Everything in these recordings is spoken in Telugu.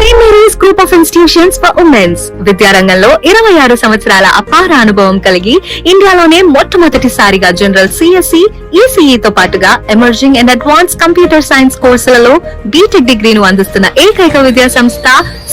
Saint Mary's group of institutions for women's విద్యారంగంలో 26 సంవత్సరాల అపార అనుభవం కలిగి ఇండియాలోనే మొట్టమొదటిసారిగా జనరల్ సిఎస్సి, ఈసీఈ తో పాటుగా emerging and advance computer science కోర్సులలో బీటెక్ డిగ్రీను అందిస్తున్న ఏకైక విద్యా సంస్థ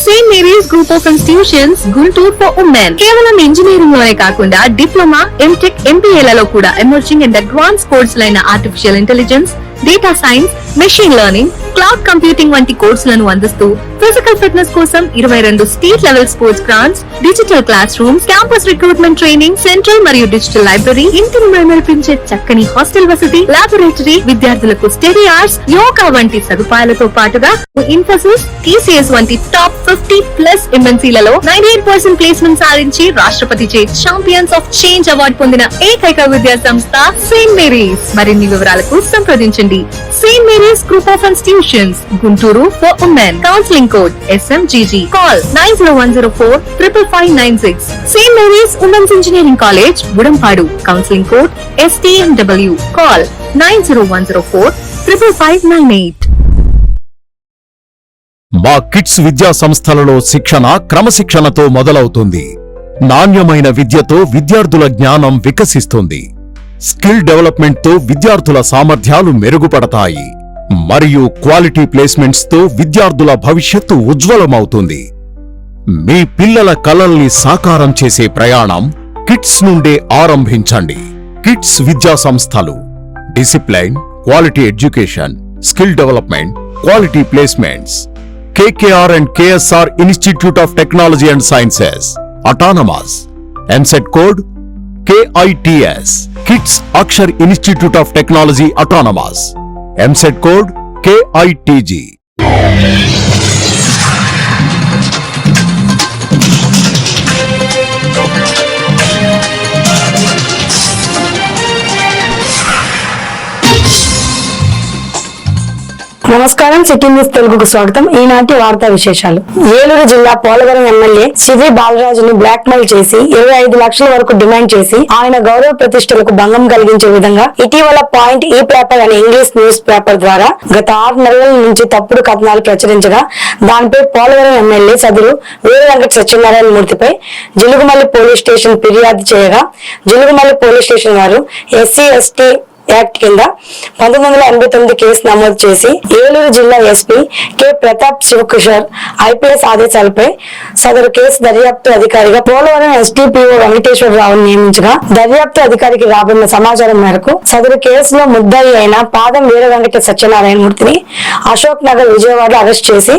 Saint Mary's group of institutions Guntur for women. కేవలం ఇంజనీరింగ్ లోనే కాకుండా డిప్లొమా, ఎంటెక్, ఎంబీఏలలో కూడా ఎమర్జింగ్ అండ్ అడ్వాన్స్ కోర్సులైన artificial intelligence, data science, machine learning, cloud computing వంటి కోర్సులను అందిస్తూ ఫిజికల్ ఫిట్నెస్ కోసం 22 state level sports grounds, digital class rooms, campus recruitment training central మరియు డిజిటల్ లైబ్రరీ, ఇంటిని మైమరిపించే చక్కని హాస్టల్ వసతి, లాబొరేటరీ, విద్యార్థులకు స్టడీ అవర్స్, యోగా వంటి సదుపాయాలతో పాటుగా ఇన్ఫోసిస్, టీసీఎస్ వంటి టాప్ 50+ ఎంఎన్సీలలో 98% ప్లేస్మెంట్ సాధించి రాష్ట్రపతిచే ఛాంపియన్స్ ఆఫ్ చేంజ్ అవార్డు పొందిన ఏకైక విద్యా సంస్థ సెయింట్ మేరీస్. మరిన్ని వివరాలకు సంప్రదించండి. Saint Mary's group of institutions Guntur for women. Counselling code SMGG. Call 9010455596. St. Mary's Women's Engineering College, Budambadu. Counseling code STMW. Call 9010455598. మా కిడ్స్ విద్యా సంస్థలలో శిక్షణ క్రమశిక్షణతో మొదలవుతుంది. నాణ్యమైన విద్యతో విద్యార్థుల జ్ఞానం వికసిస్తుంది. స్కిల్ డెవలప్మెంట్తో విద్యార్థుల సామర్థ్యాలు మెరుగుపడతాయి మరియు క్వాలిటీ ప్లేస్మెంట్స్ తో విద్యార్థుల భవిష్యత్తు ఉజ్వలమవుతుంది. మీ పిల్లల కలల్ని సాకారం చేసే ప్రయాణం కిడ్స్ నుండే ఆరంభించండి. కిడ్స్ విద్యా సంస్థలు discipline, quality education, skill development, quality placements. KKR and KSR Institute of Technology and Sciences, Autonomous. MSET code KITS. Kids Akshar Institute of Technology, Autonomous. MSET code KITG. నమస్కారం. సిటీ న్యూస్ తెలుగుకు స్వాగతం. ఈనాటి వార్తా విశేషాలు. ఏలూరు జిల్లా పోలవరం ఎమ్మెల్యే సిరి బాలరాజును బ్లాక్ మెయిల్ చేసి 25 లక్షల వరకు డిమాండ్ చేసి ఆయన గౌరవ ప్రతిష్టలకు భంగం కలిగించే విధంగా ఇటీవల పాయింట్ ఈ పేపర్ అనే ఇంగ్లీష్ న్యూస్ పేపర్ ద్వారా గత 6 నెలల నుంచి తప్పుడు కథనాలు ప్రచురించగా దానిపై Polavaram MLA సదురు Veera Venkata Satyanarayana మూర్తిపై Jeelugumilli police station ఫిర్యాదు చేయగా జిలుగుమల్లి పోలీస్ స్టేషన్ వారు SC/ST యాక్ట్ కింద 1989 కేసు నమోదు చేసి ఏలూరు జిల్లా SP K Pratap Shiva Kishore IPS ఆదేశాలపై సదరు కేసు దర్యాప్తు అధికారిగా పోలవరం SDPO వెంకటేశ్వరరావును నియమించగా దర్యాప్తు అధికారికి రాబడిన సమాచారం మేరకు సదరు కేసులో ముద్దాయి అయిన పాదం వీర వెంకట సత్యనారాయణ మూర్తిని అశోక్ నగర్ విజయవాడలో అరెస్ట్ చేసి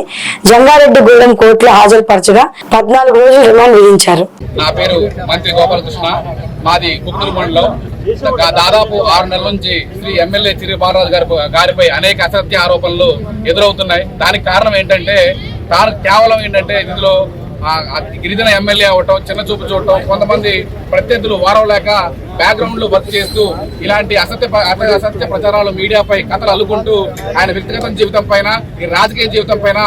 జంగారెడ్డిగూడెం కోర్టులో హాజరుపరచగా 14 రోజులు రిమాండ్ విధించారు. నా పేరు మంత్రి గోపాలకృష్ణ. మాది కుక్కూరు మండలం. దాదాపు 6 నెలల నుంచి శ్రీ ఎమ్మెల్యే చిరి బాలరాజు గారిపై అనేక అసత్య ఆరోపణలు ఎదురవుతున్నాయి. దానికి కారణం ఏంటంటే కేవలం ఇందులో గిరిజన ఎమ్మెల్యే అవటం, చిన్న చూపు చూడటం, కొంతమంది ప్రత్యర్థులు వారం లేక బ్యాక్గ్రౌండ్ లో వర్క్ చేస్తూ ఇలాంటి అసత్య ప్రచారాలు మీడియాపై కథలు అల్లుకుంటూ ఆయన వ్యక్తిగత జీవితం పైన, ఈ రాజకీయ జీవితం పైన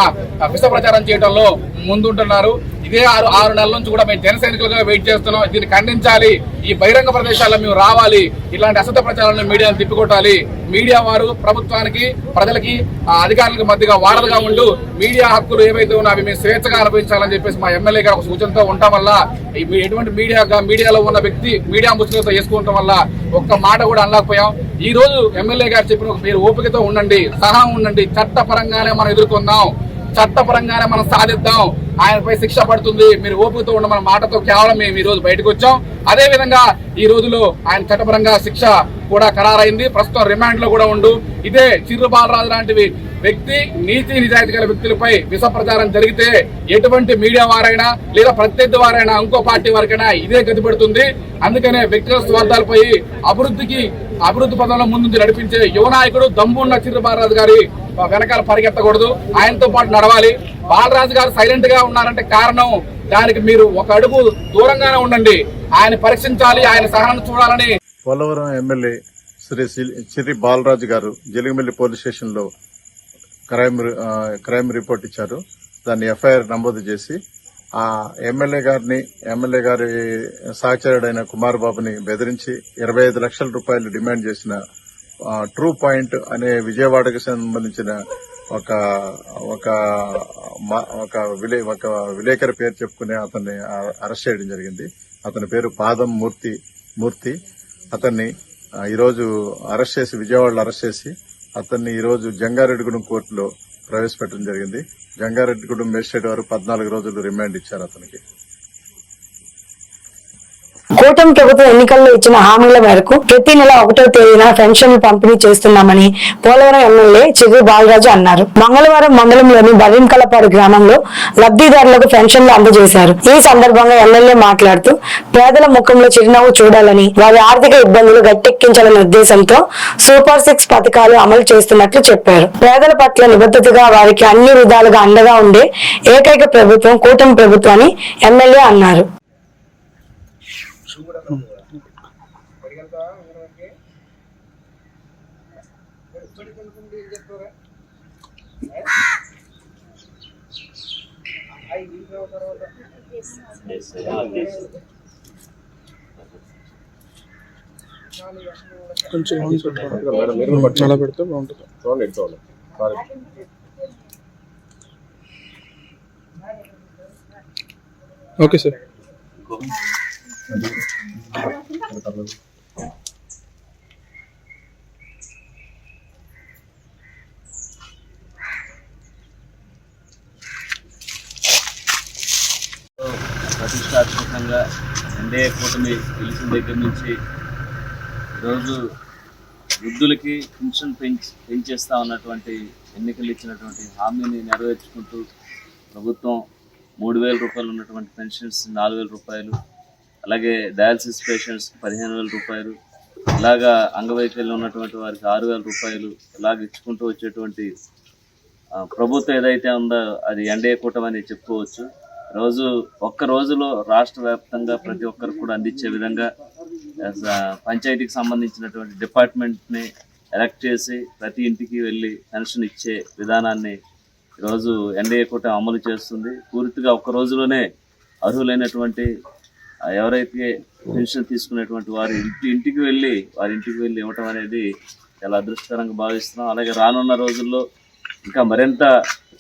విష ప్రచారం చేయడంలో ముందుంటున్నారు. ఇదే 6 నెలల నుంచి కూడా మేము జన సైనికులుగా వెయిట్ చేస్తున్నాం. దీన్ని ఖండించాలి. ఈ బహిరంగ ప్రదేశాల్లో మేము రావాలి. ఇలాంటి అసత్య ప్రచారాలను మీడియాను తిప్పికొట్టాలి. మీడియా వారు ప్రభుత్వానికి, ప్రజలకి, అధికారులకు మధ్యగా వారధిగా ఉంటూ మీడియా హక్కులు ఏవైతే ఉన్నా అవి మేము స్వేచ్ఛగా అనుభవించాలని చెప్పేసి మా ఎమ్మెల్యే గారు ఒక సూచనతో ఉండటం వల్ల ఎటువంటి మీడియాలో ఉన్న వ్యక్తి మీడియా ముసుగులతో వేసుకోవడం వల్ల ఒక్క మాట కూడా అనలేకపోయాం. ఈ రోజు ఎమ్మెల్యే గారు చెప్పిన మీరు ఓపికతో ఉండండి, సహనం ఉండండి, చట్టపరంగానే మనం ఎదుర్కొందాం, చట్టపరంగానే మనం సాధిద్దాం, ఆయనపై శిక్ష పడుతుంది, మీరు ఓపికతో ఉన్న మన మాటతో కేవలం మేము ఈ రోజు బయటకు వచ్చాం. అదే విధంగా ఈ రోజులో ఆయన చట్టపరంగా శిక్ష కూడా ఖరారైంది. ప్రస్తుతం రిమాండ్ లో కూడా ఉండు. ఇదే చిర్రు బాలరాజు లాంటి వ్యక్తి, నీతి నిజాయితీ గల వ్యక్తులపై విష ప్రచారం జరిగితే ఎటువంటి మీడియా వారైనా లేదా ప్రత్యర్థి వారైనా ఇంకో పార్టీ వారికైనా ఇదే గతి పడుతుంది. అందుకనే వ్యక్తిగత స్వార్థాలపై అభివృద్ధి పదంలో ముందు నడిపించే యువ నాయకుడు దమ్మున్న చిర్రు బాలరాజు గారి వెనకాల పరిగెత్తకూడదు, ఆయనతో పాటు నడవాలి. బాలరాజు గారు సైలెంట్ గా ఉన్నారంటే కారణం దానికి మీరు ఒక అడుగు దూరంగానే ఉండండి. ఆయన పరీక్షించాలి, ఆయన సహనం చూడాలని. పోలవరం ఎమ్మెల్యే శ్రీ చిర్రి బాలరాజు గారు జిలుగుమల్లి పోలీస్ స్టేషన్ లో క్రైమ్ రిపోర్ట్ ఇచ్చారు. దాన్ని FIR నమోదు చేసి ఆ ఎమ్మెల్యే గారి సహచరుడైన కుమార్ బాబుని బెదిరించి 25 లక్షల రూపాయలు డిమాండ్ చేసిన ట్రూ పాయింట్ అనే విజయవాడకు సంబంధించిన ఒక ఒక ఒక విలేకరి పేరు చెప్పుకునే అతన్ని అరెస్ట్ చేయడం జరిగింది. అతని పేరు పాదం మూర్తి. అతన్ని ఈరోజు అరెస్ట్ చేసి విజయవాడలో అరెస్ట్ చేసి అతన్ని ఈరోజు జంగారెడ్డిగూడెం కోర్టులో ప్రవేశపెట్టడం జరిగింది. జంగారెడ్డిగూడెం మేజిస్ట్రేట్ వారు 14 రోజులు రిమాండ్ ఇచ్చారు అతనికి. కూటమి ప్రభుత్వం ఎన్నికల్లో ఇచ్చిన హామీల మేరకు ప్రతి నెల 1వ తేదీన పెన్షన్లు పంపిణీ చేస్తున్నామని పోలవరం ఎమ్మెల్యే చిర్రి బాలరాజు అన్నారు. మంగళవారం మండలంలోని బరింకలపాడు గ్రామంలో లబ్ధిదారులకు పెన్షన్లు అందజేశారు. ఈ సందర్భంగా ఎమ్మెల్యే మాట్లాడుతూ పేదల ముఖంలో చిరునవ్వు చూడాలని, వారి ఆర్థిక ఇబ్బందులు గట్టెక్కించాలనే ఉద్దేశంతో సూపర్ 6 పథకాలు అమలు చేస్తున్నట్లు చెప్పారు. పేదల పట్ల నిబద్ధతగా వారికి అన్ని విధాలుగా అండగా ఉండే ఏకైక ప్రభుత్వం కూటమి ప్రభుత్వం అని ఎమ్మెల్యే అన్నారు. కొంచెం చాలా పెడితే బాగుంటుంది. Okay sir. ప్రతిష్టాత్మకంగా ఎన్డీఏ కూటమి గెలిచిన దగ్గర నుంచి ఈరోజు వృద్ధులకి పెన్షన్ పెంచేస్తా ఉన్నటువంటి ఎన్నికలు ఇచ్చినటువంటి హామీని నెరవేర్చుకుంటూ ప్రభుత్వం 3,000 రూపాయలు ఉన్నటువంటి పెన్షన్స్ 4,000 రూపాయలు, అలాగే డయాలసిస్ పేషెంట్స్కి 15,000 రూపాయలు, ఇలాగా అంగవైకల్యం ఉన్నటువంటి వారికి 6,000 రూపాయలు ఇలాగ ఇచ్చుకుంటూ వచ్చేటువంటి ప్రభుత్వం ఏదైతే ఉందో అది ఎన్డీఏ కూటమి అని చెప్పుకోవచ్చు. ఒక్క రోజులో రాష్ట్ర వ్యాప్తంగా ప్రతి ఒక్కరికి కూడా అందించే విధంగా పంచాయతీకి సంబంధించినటువంటి డిపార్ట్మెంట్ని ఎలక్ట్ చేసి ప్రతి ఇంటికి వెళ్ళి పెన్షన్ ఇచ్చే విధానాన్ని ఈరోజు ఎన్డీఏ కూటమి అమలు చేస్తుంది. పూర్తిగా ఒక్క రోజులోనే అర్హులైనటువంటి ఎవరైతే పెన్షన్ తీసుకునేటువంటి వారి ఇంటికి వెళ్ళి ఇవ్వటం అనేది చాలా అదృష్టకరంగా భావిస్తున్నాం. అలాగే రానున్న రోజుల్లో ఇంకా మరింత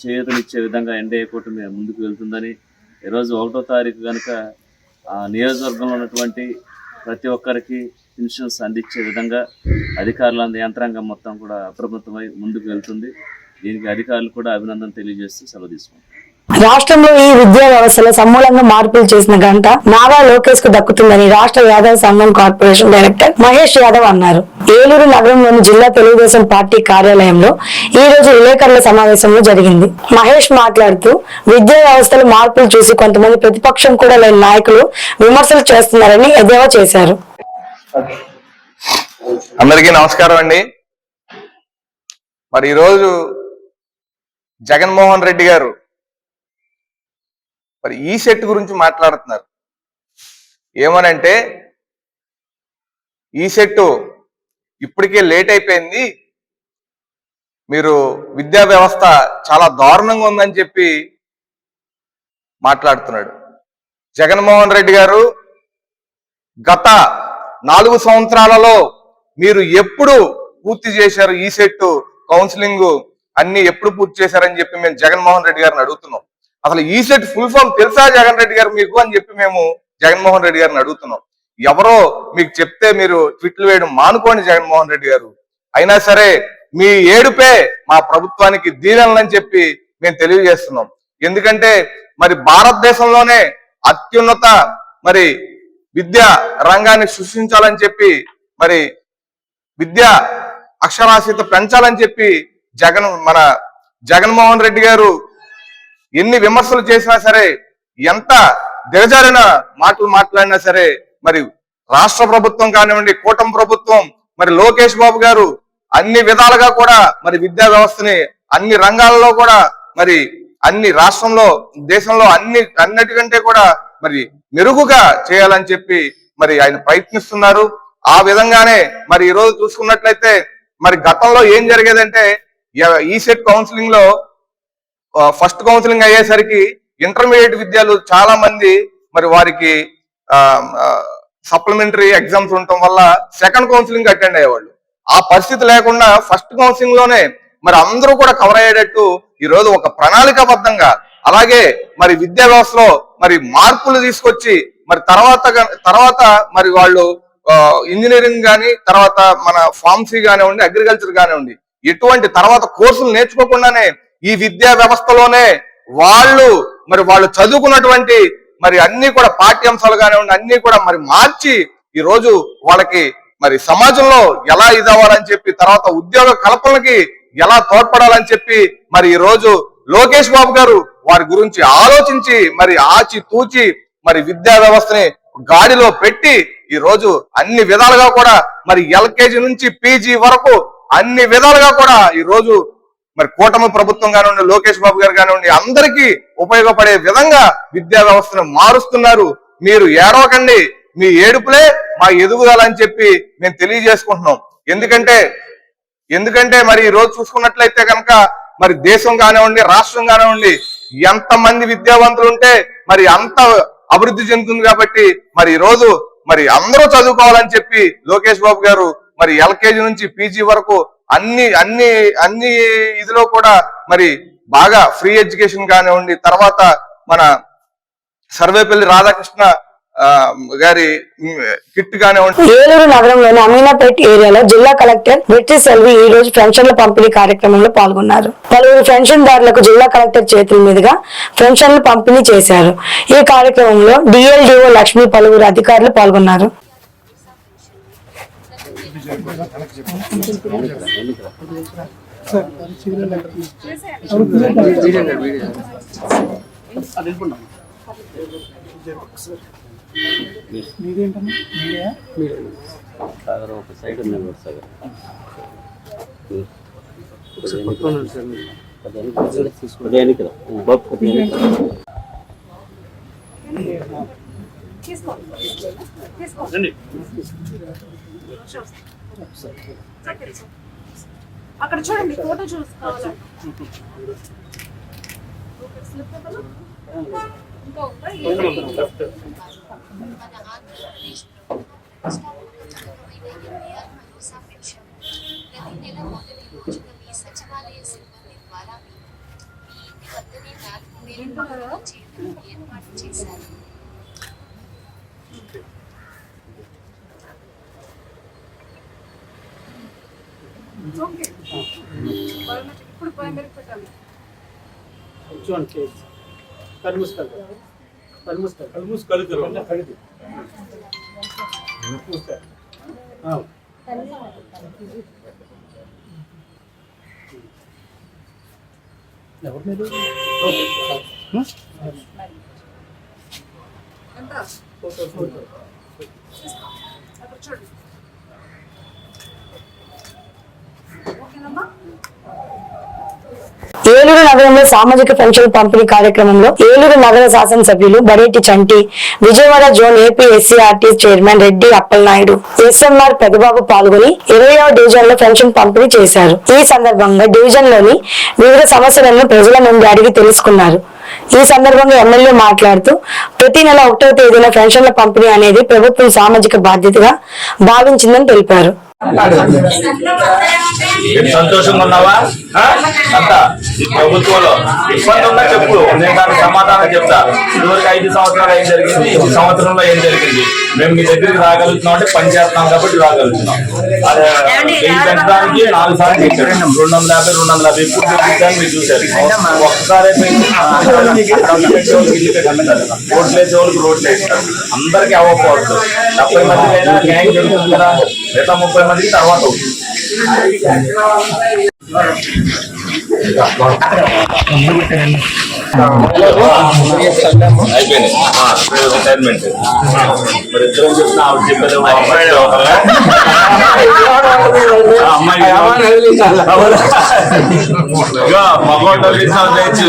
చేయూతనిచ్చే విధంగా ఎన్డీఏ కూటమి ముందుకు వెళ్తుందని, ఈరోజు 1వ తారీఖు కనుక నియోజకవర్గంలో ఉన్నటువంటి ప్రతి ఒక్కరికి పెన్షన్స్ అందించే విధంగా అధికారుల యంత్రాంగం మొత్తం కూడా అప్రమత్తమై ముందుకు వెళ్తుంది. దీనికి అధికారులు కూడా అభినందన తెలియజేస్తూ సెలవు తీసుకుంటారు. రాష్ట్రంలో ఈ విద్యా వ్యవస్థలో సమూలంగా మార్పులు చేసిన ఘనత నారా లోకేష్ కు దక్కుతుందని రాష్ట్ర యాదవ్ సంఘం కార్పొరేషన్ డైరెక్టర్ మహేష్ యాదవ్ అన్నారు. ఏలూరు నగరంలోని జిల్లా తెలుగుదేశం పార్టీ కార్యాలయంలో ఈ రోజు విలేకరుల సమావేశంలో జరిగింది. మహేష్ మాట్లాడుతూ విద్యా వ్యవస్థలో మార్పులు చూసి కొంతమంది ప్రతిపక్షం కూడా లేని నాయకులు విమర్శలు చేస్తున్నారని ఎద్దేవా చేశారు. అందరికీ నమస్కారం అండి. మరి ఈరోజు జగన్మోహన్ రెడ్డి గారు మరి ఈ సెట్ గురించి మాట్లాడుతున్నారు. ఏమనంటే ఈ సెట్ ఇప్పటికే లేట్ అయిపోయింది, మీరు విద్యా వ్యవస్థ చాలా దారుణంగా ఉందని చెప్పి మాట్లాడుతున్నాడు. జగన్మోహన్ రెడ్డి గారు గత 4 సంవత్సరాలలో మీరు ఎప్పుడు పూర్తి చేశారు? ఈ సెట్ కౌన్సిలింగ్ అన్ని ఎప్పుడు పూర్తి చేశారని చెప్పి మేము జగన్మోహన్ రెడ్డి గారిని అడుగుతున్నాం. అసలు ఈ సెట్ ఫుల్ ఫామ్ తెలుసా జగన్ రెడ్డి గారు మీకు అని చెప్పి మేము జగన్మోహన్ రెడ్డి గారిని అడుగుతున్నాం. ఎవరో మీకు చెప్తే మీరు ట్వీట్లు వేయడం మానుకోండి జగన్మోహన్ రెడ్డి గారు. అయినా సరే మీ ఏడుపే మా ప్రభుత్వానికి దీవెనలని చెప్పి మేము తెలియజేస్తున్నాం. ఎందుకంటే మరి భారతదేశంలోనే అత్యున్నత మరి విద్యా రంగాన్ని సృష్టించాలని చెప్పి, మరి విద్యా అక్షరాస్యత పెంచాలని చెప్పి మన జగన్మోహన్ రెడ్డి గారు ఎన్ని విమర్శలు చేసినా సరే, ఎంత దిగజారిన మాటలు మాట్లాడినా సరే, మరి రాష్ట్ర ప్రభుత్వం కానివ్వండి, కూటమి ప్రభుత్వం, మరి లోకేష్ బాబు గారు అన్ని విధాలుగా కూడా మరి విద్యా వ్యవస్థని అన్ని రంగాల్లో కూడా మరి అన్ని రాష్ట్రంలో దేశంలో అన్నిటికంటే కూడా మరి మెరుగుగా చేయాలని చెప్పి మరి ఆయన ప్రయత్నిస్తున్నారు. ఆ విధంగానే మరి ఈ రోజు చూసుకున్నట్లయితే మరి గతంలో ఏం జరిగేదంటే ఈ సెట్ కౌన్సిలింగ్ లో ఫస్ట్ కౌన్సిలింగ్ అయ్యేసరికి ఇంటర్మీడియట్ విద్యాలు చాలా మంది మరి వారికి సప్లిమెంటరీ ఎగ్జామ్స్ ఉండటం వల్ల సెకండ్ కౌన్సిలింగ్ అటెండ్ అయ్యేవాళ్ళు. ఆ పరిస్థితి లేకుండా ఫస్ట్ కౌన్సిలింగ్ లోనే మరి అందరూ కూడా కవర్ అయ్యేటట్టు ఈ రోజు ఒక ప్రణాళికాబద్ధంగా, అలాగే మరి విద్యా వ్యవస్థలో మరి మార్పులు తీసుకొచ్చి మరి తర్వాత మరి వాళ్ళు ఇంజనీరింగ్ కానీ, తర్వాత మన ఫార్మసీ కానివ్వండి, అగ్రికల్చర్ కానివ్వండి, ఎటువంటి తర్వాత కోర్సులు నేర్చుకోకుండానే ఈ విద్యా వ్యవస్థలోనే వాళ్ళు చదువుకున్నటువంటి మరి అన్ని కూడా పాఠ్యాంశాలు కానివ్వండి అన్ని కూడా మరి మార్చి ఈ రోజు వాళ్ళకి మరి సమాజంలో ఎలా ఇదవ్వాలని చెప్పి, తర్వాత ఉద్యోగ కల్పనకి ఎలా తోడ్పడాలని చెప్పి మరి ఈ రోజు లోకేష్ బాబు గారు వారి గురించి ఆలోచించి మరి ఆచి తూచి మరి విద్యా వ్యవస్థని గాడిలో పెట్టి ఈ రోజు అన్ని విధాలుగా కూడా మరి ఎల్కేజీ నుంచి పీజీ వరకు అన్ని విధాలుగా కూడా ఈ రోజు మరి కూటమి ప్రభుత్వం కానివ్వండి, లోకేష్ బాబు గారు కానివ్వండి, అందరికీ ఉపయోగపడే విధంగా విద్యా వ్యవస్థను మారుస్తున్నారు. మీరు ఏడవకండి, మీ ఏడుపులే మా ఎదుగుదల అని చెప్పి మేము తెలియజేసుకుంటున్నాం. ఎందుకంటే మరి ఈ రోజు చూసుకున్నట్లయితే కనుక మరి దేశం కానివ్వండి, రాష్ట్రం కానివ్వండి, ఎంతమంది విద్యావంతులు ఉంటే మరి అంత అభివృద్ధి చెందుతుంది. కాబట్టి మరి ఈ రోజు మరి అందరూ చదువుకోవాలని చెప్పి లోకేష్ బాబు గారు మరి ఎల్కేజీ నుంచి పీజీ వరకు అన్ని ఇదిలో కూడా మరి బాగా ఫ్రీ ఎడ్యుకేషన్ కానివ్వండి, తర్వాత మన సర్వేపల్లి రాధాకృష్ణ గారి కిట్ కానివ్వండి. ఏలూరు నగరంలోని అమీనాపేట్ ఏరియాలో జిల్లా కలెక్టర్ బ్రిటిష్ సెల్వి ఈ రోజు పెన్షన్ల పంపిణీ కార్యక్రమంలో పాల్గొన్నారు. పలువురు పెన్షన్దారులకు జిల్లా కలెక్టర్ చేతుల మీదుగా పెన్షన్లు పంపిణీ చేశారు. ఈ కార్యక్రమంలో డిఎల్డిఓ లక్ష్మి పలువురు అధికారులు పాల్గొన్నారు. అక్కడ చూడండి, ఫోటో చూసుకోవాలి. సచివాలయ సిబ్బంది ద్వారా మీ ఇంటి వద్దనే 4,000 ఏర్పాటు చేశారు. ఇప్పుడు ప్రైమరీ పెట్టాలి. ఏలూరు నగరంలో సామాజిక పెన్షన్ పంపిణీ కార్యక్రమంలో ఏలూరు నగర శాసనసభ్యులు Badeti Chanti, Vijayawada zone AP SCERT chairman Reddy Appalanaidu, SMR Pedababu పాల్గొని 20వ డివిజన్ లో పెన్షన్ పంపిణీ చేశారు. ఈ సందర్భంగా డివిజన్ లోని వివిధ సమస్యలను ప్రజల నుండి అడిగి తెలుసుకున్నారు. ఈ సందర్భంగా ఎమ్మెల్యే మాట్లాడుతూ ప్రతి నెల 1వ తేదీన పెన్షన్ల పంపిణీ అనేది ప్రభుత్వం సామాజిక బాధ్యతగా భావించిందని తెలిపారు. సంతోషంగా ఉన్నావా? అంతా ఈ ప్రభుత్వంలో ఇబ్బంది ఉందా చెప్పు, నేను దానికి సమాధానం చెప్తా. ఇదివరకు 5 సంవత్సరాలు ఏం జరిగింది, ఈ సంవత్సరంలో ఏం జరిగింది. మేము మీ దగ్గరికి రాగలుగుతున్నాం అంటే పని చేస్తున్నాం కాబట్టి రాగలుగుతున్నాం. అదే పెంచడానికి 4 సార్లు చేశారు, 250, 250 ఎప్పుడు పెంచాలని మీరు చూశారు. ఒక్కసారి రోడ్లు వేసే వాళ్ళకి రోడ్లు వేస్తారు, అందరికీ అవ్వకపోవచ్చు. 70 మందికి అయినా న్యాయం జరుగుతుంది కదా, మిగతా 30 మందికి తర్వాత అవుతుంది. అయిపోయినాయి రిటైర్మెంట్. మరి ఇద్దరం చెప్పిన ఆవిడ చెప్పేది మగోటో చేయొచ్చు.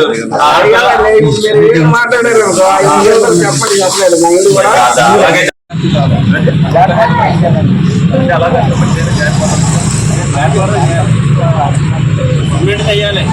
చెయ్యాలి.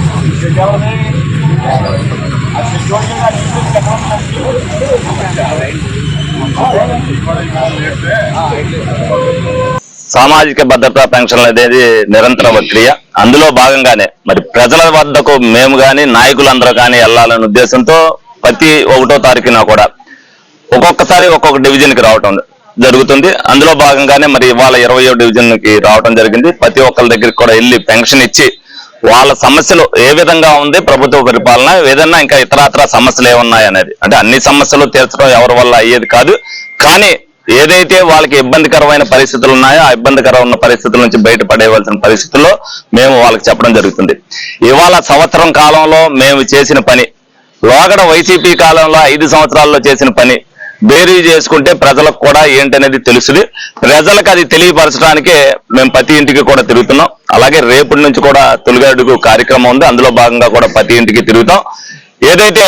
సామాజిక భద్రతా పెన్షన్లు అనేది నిరంతర ప్రక్రియ. అందులో భాగంగానే మరి ప్రజల వద్దకు మేము కానీ నాయకులందరూ కానీ వెళ్ళాలనే ఉద్దేశంతో ప్రతి 1వ తారీఖున కూడా ఒక్కొక్కసారి ఒక్కొక్క డివిజన్ కి రావటం జరుగుతుంది. అందులో భాగంగానే మరి ఇవాళ 20వ డివిజన్ కి రావడం జరిగింది. ప్రతి ఒక్కరి దగ్గరికి కూడా వెళ్ళి పెన్షన్ ఇచ్చి వాళ్ళ సమస్యలు ఏ విధంగా ఉంది ప్రభుత్వ పరిపాలన, ఏదన్నా ఇంకా ఇతరత్ర సమస్యలు ఏమున్నాయి అనేది, అంటే అన్ని సమస్యలు తీర్చడం ఎవరి వల్ల అయ్యేది కాదు. కానీ ఏదైతే వాళ్ళకి ఇబ్బందికరమైన పరిస్థితులు ఉన్నాయో ఆ ఇబ్బందికరమైన పరిస్థితుల నుంచి బయటపడేవలసిన పరిస్థితుల్లో మేము వాళ్ళకి చెప్పడం జరుగుతుంది. ఇవాళ సంవత్సరం కాలంలో మేము చేసిన పని, లోగడ వైసీపీ కాలంలో 5 సంవత్సరాల్లో చేసిన పని బేరీ చేసుకుంటే ప్రజలకు కూడా ఏంటనేది తెలుస్తుంది. ప్రజలకు అది తెలియపరచడానికే మేము ప్రతి ఇంటికి కూడా తిరుగుతున్నాం. అలాగే రేపటి నుంచి కూడా తొలి అడుగు కార్యక్రమం ఉంది. అందులో భాగంగా కూడా ప్రతి ఇంటికి తిరుగుతాం. ఏదైతే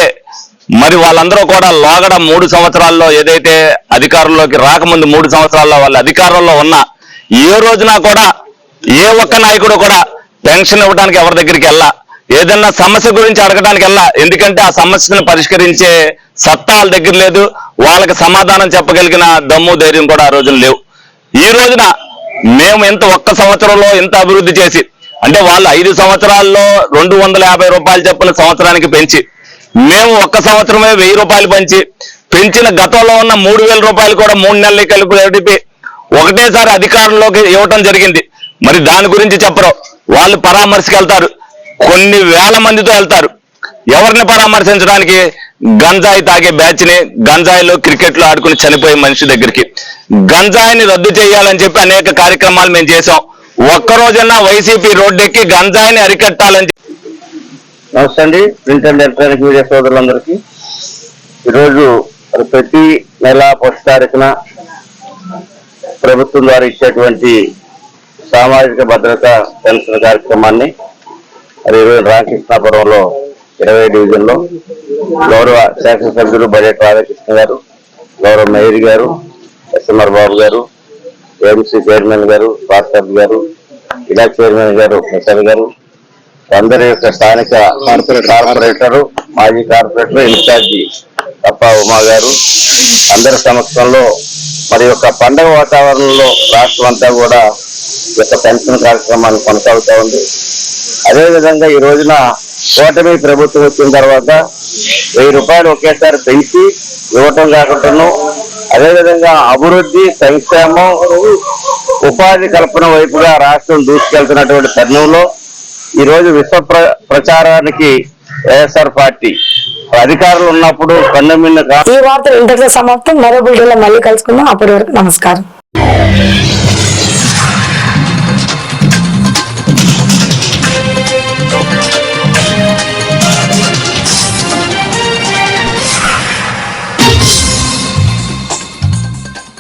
మరి వాళ్ళందరూ కూడా లోగడ 3 సంవత్సరాల్లో ఏదైతే అధికారంలోకి రాకముందు 3 సంవత్సరాల్లో వాళ్ళ అధికారంలో ఉన్న ఏ రోజున కూడా ఏ ఒక్క నాయకుడు కూడా పెన్షన్ ఇవ్వడానికి ఎవరి దగ్గరికి వెళ్ళా, ఏదన్నా సమస్య గురించి అడగడానికి వెళ్ళా. ఎందుకంటే ఆ సమస్యను పరిష్కరించే సత్తా వాళ్ళ దగ్గర లేదు. వాళ్ళకి సమాధానం చెప్పగలిగిన దమ్ము ధైర్యం కూడా ఆ రోజున లేవు. ఈ రోజున మేము ఒక్క సంవత్సరంలో ఇంత అభివృద్ధి చేసి, అంటే వాళ్ళు 5 సంవత్సరాల్లో 250 రూపాయలు చొప్పున సంవత్సరానికి పెంచి, మేము ఒక్క సంవత్సరమే 1000 రూపాయలు పెంచిన గతంలో ఉన్న 3000 రూపాయలు కూడా 3 నెలలు కలిపి ఒకటేసారి అధికారంలోకి ఇవ్వటం జరిగింది. మరి దాని గురించి చెప్పరు. వాళ్ళు పరామర్శకు వెళ్తారు, కొన్ని వేల మందితో వెళ్తారు. ఎవరిని పరామర్శించడానికి? గంజాయి తాగే బ్యాచ్ ని, గంజాయిలో క్రికెట్ లో ఆడుకుని చనిపోయే మనిషి దగ్గరికి. గంజాయిని రద్దు చేయాలని చెప్పి అనేక కార్యక్రమాలు మేము చేసాం. ఒక్కరోజన్నా వైసీపీ రోడ్డెక్కి గంజాయిని అరికట్టాలని. నమస్తే అండి, ప్రింట్ అండ్ ఎలక్ట్రానిక్ మీడియా సోదరులందరికీ. ఈరోజు ప్రతి నెల 1వ తారీఖున ప్రభుత్వం ద్వారా ఇచ్చేటువంటి సామాజిక భద్రత పెన్షన్ కార్యక్రమాన్ని మరి ఈరోజు రామకృష్ణాపురంలో 20వ డివిజన్ లో గౌరవ శాసనసభ్యులు బడ్జెట్ రాధాకృష్ణ గారు, గౌరవ మేయర్ గారు, ఎస్ఎంఆర్ బాబు గారు, ఏఎంసీ చైర్మన్ గారు, పార్సబ్ గారు, ఇలా చైర్మన్ గారు ప్రసాద్ గారు, అందరి యొక్క స్థానిక కార్పొరేటర్, మాజీ కార్పొరేటర్, ఇన్ఛార్జి తప్ప ఉమా గారు అందరి సమక్షంలో మరి యొక్క పండగ వాతావరణంలో రాష్ట్రం అంతా కూడా ఈ యొక్క పెన్షన్ కార్యక్రమాన్ని కొనసాగుతూ ఉంది. అదేవిధంగా ఈ రోజున కూటమి ప్రభుత్వం వచ్చిన తర్వాత 1000 రూపాయలు ఒకేసారి పెంచి ఇవ్వటం కాకుండాను, అదేవిధంగా అభివృద్ధి, సంక్షేమం, ఉపాధి కల్పన వైపుగా రాష్ట్రం దూసుకెళ్తున్నటువంటి తరుణంలో ఈ రోజు విశ్వ ప్రచారానికి వైఎస్ఆర్ పార్టీ అధికారులు ఉన్నప్పుడు కన్నమిన్న. ఈ వార్తలు ఇంతటితో సమాప్తం. మరో బులెటిన్లో మళ్ళీ కలుసుకుందాం. అప్పటి వరకు నమస్కారం.